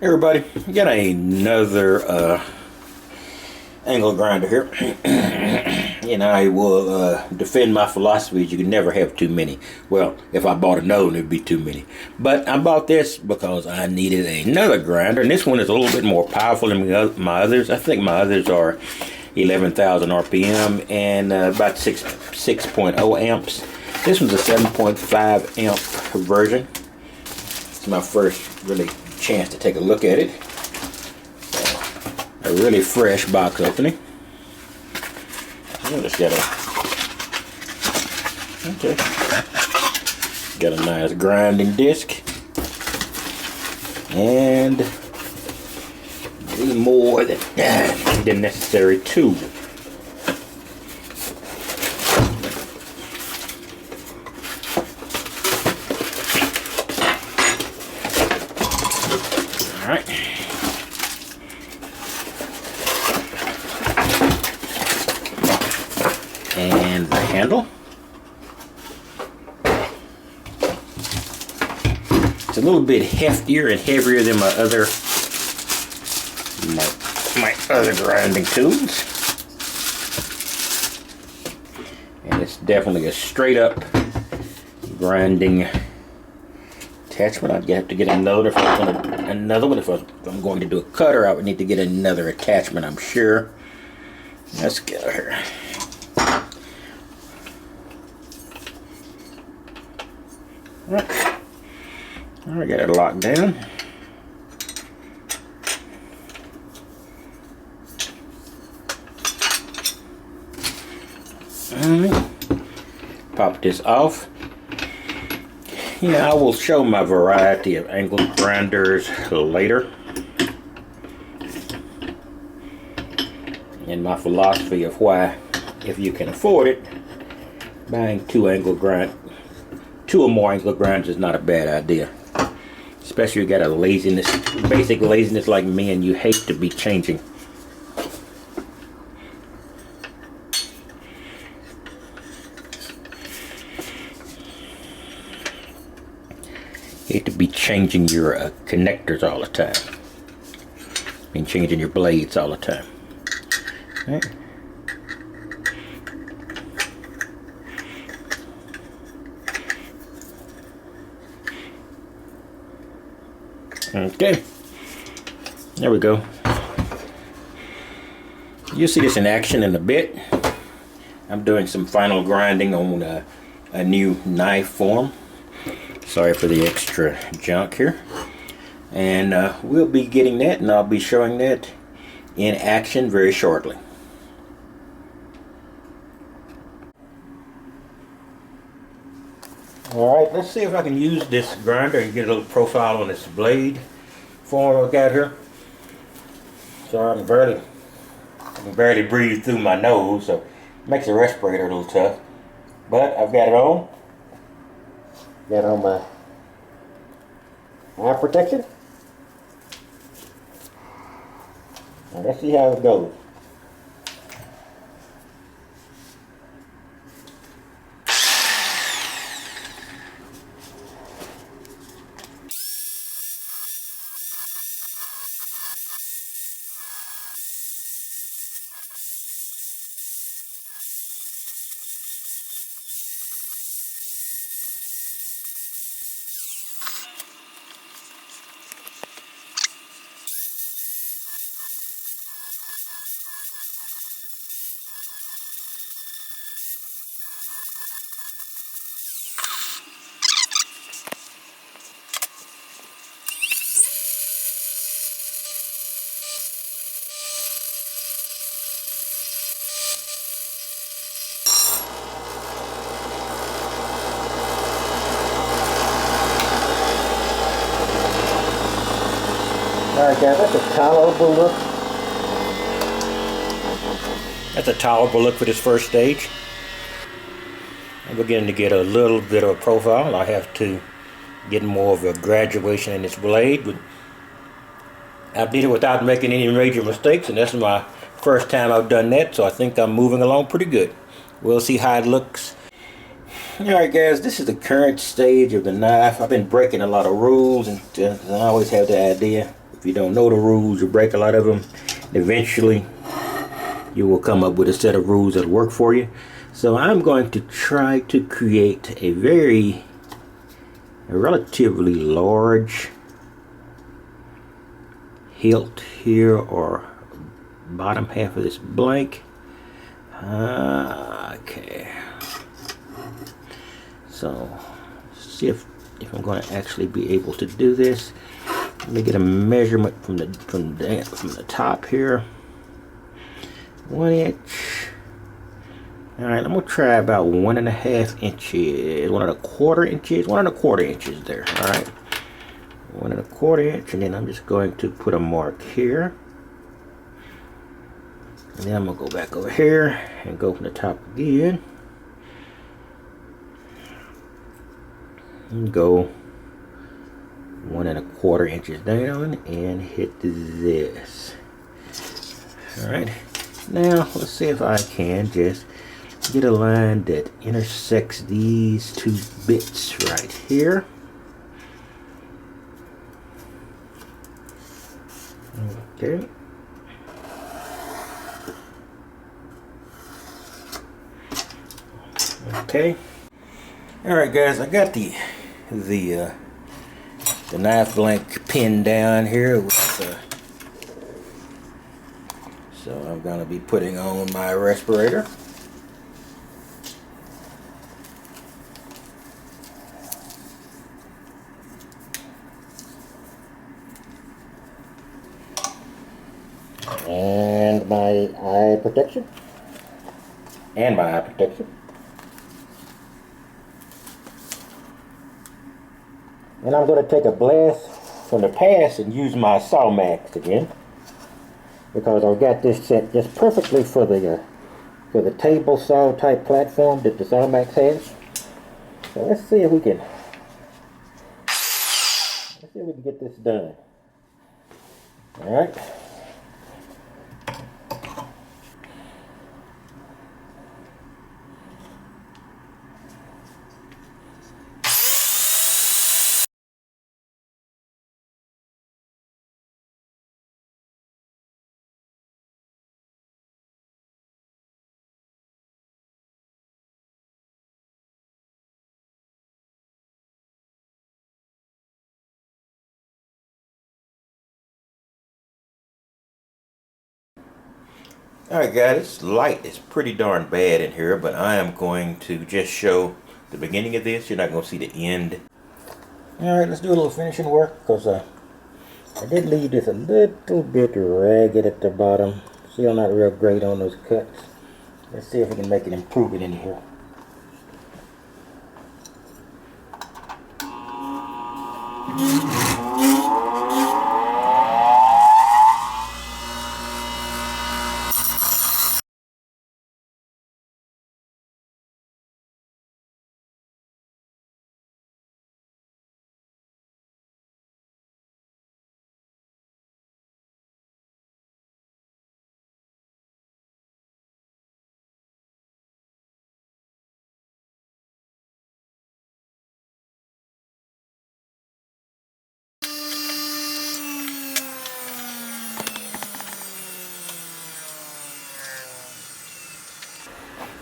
Everybody, got another angle grinder here. And I will defend my philosophy. You can never have too many. Well, if I bought another one, it'd be too many. But I bought this because I needed another grinder, and this one is a little bit more powerful than my others. I think my others are 11,000 RPM and about 6.0 amps. This one's a 7.5 amp version. It's my first really chance to take a look at it. A really fresh box opening. I just got a nice grinding disc and a more than necessary tool. Alright. And the handle. It's a little bit heftier and heavier than my other grinding tools. And it's definitely a straight up grinding attachment. I'd have to get another one. If I'm going to do a cutter, I would need to get another attachment, I'm sure. Let's get her. I got it locked down. Pop this off. I will show my variety of angle grinders later, and my philosophy of why, if you can afford it, buying two or more angle grinders is not a bad idea. Especially if you got a basic laziness like me, and you hate to be changing. Your connectors all the time. Changing your blades all the time. Right. Okay, there we go. You'll see this in action in a bit. I'm doing some final grinding on a new knife form. Sorry for the extra junk here. And we'll be getting that, and I'll be showing that in action very shortly. Alright, let's see if I can use this grinder and get a little profile on this blade form I got here. So I can barely breathe through my nose, so it makes the respirator a little tough. But I've got it on. Got on my eye protection. Now let's see how it goes. Alright guys, that's a tolerable look. That's a tolerable look for this first stage. I'm beginning to get a little bit of a profile. I have to get more of a graduation in this blade. But I did it without making any major mistakes, and that's my first time I've done that, so I think I'm moving along pretty good. We'll see how it looks. Alright guys, this is the current stage of the knife. I've been breaking a lot of rules, and I always have the idea If you don't know the rules, you break a lot of them. Eventually, you will come up with a set of rules that work for you. So I'm going to try to create a relatively large hilt here, or bottom half of this blank. Okay. So see if I'm going to actually be able to do this. Let me get a measurement from the top here. 1 inch. All right, I'm gonna try about 1.5 inches, 1.25 inches, 1.25 inches there. All right, 1.25 inch, and then I'm just going to put a mark here, and then I'm gonna go back over here and go from the top again, and go 1.25 inches down and hit this. All right, now let's see if I can just get a line that intersects these two bits right here. Okay. Okay. All right, guys, I got the knife blank pinned down here with, so I'm gonna be putting on my respirator. And my eye protection. And my eye protection. And I'm going to take a blast from the past and use my saw max again, because I've got this set just perfectly for the table saw type platform that the saw max has. So let's see if we can get this done. All right. Alright guys, this light is pretty darn bad in here, but I am going to just show the beginning of this. You're not going to see the end. Alright, let's do a little finishing work, because I did leave this a little bit ragged at the bottom. Still not real great on those cuts. Let's see if we can make an improvement in here.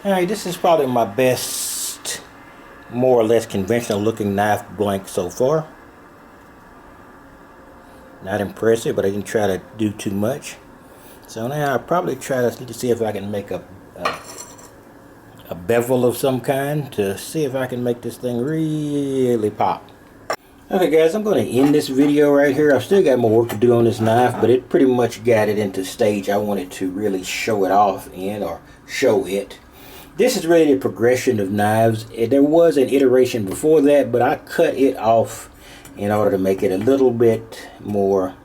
Alright, this is probably my best, more or less conventional looking knife blank so far. Not impressive, but I didn't try to do too much. So now I'll probably try to see if I can make a bevel of some kind to see if I can make this thing really pop. Okay guys, I'm going to end this video right here. I've still got more work to do on this knife, but it pretty much got it into stage I wanted to really show it off in, or show it. This is really the progression of knives. There was an iteration before that, but I cut it off in order to make it a little bit more,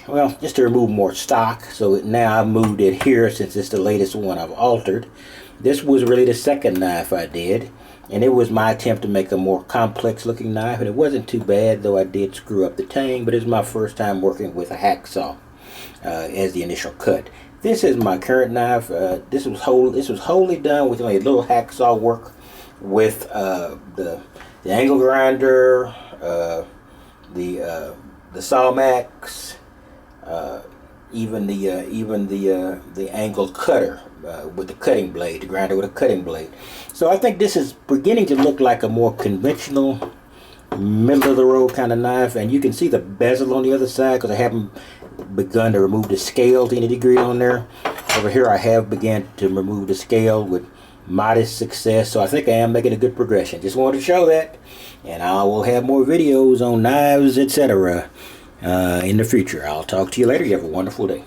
well, just to remove more stock. So now I moved it here since it's the latest one I've altered. This was really the second knife I did, and it was my attempt to make a more complex looking knife, and it wasn't too bad, though I did screw up the tang, but it's my first time working with a hacksaw as the initial cut. This is my current knife. This was wholly done with a little hacksaw work with the angle grinder, the saw max, even the angle cutter with the cutting blade, the grinder with a cutting blade. So I think this is beginning to look like a more conventional middle of the road kind of knife, and you can see the bezel on the other side because I haven't begun to remove the scale to any degree on there. Over here I have began to remove the scale with modest success, so I think I am making a good progression. Just wanted to show that, and I will have more videos on knives, etc. In the future. I'll talk to you later. You have a wonderful day.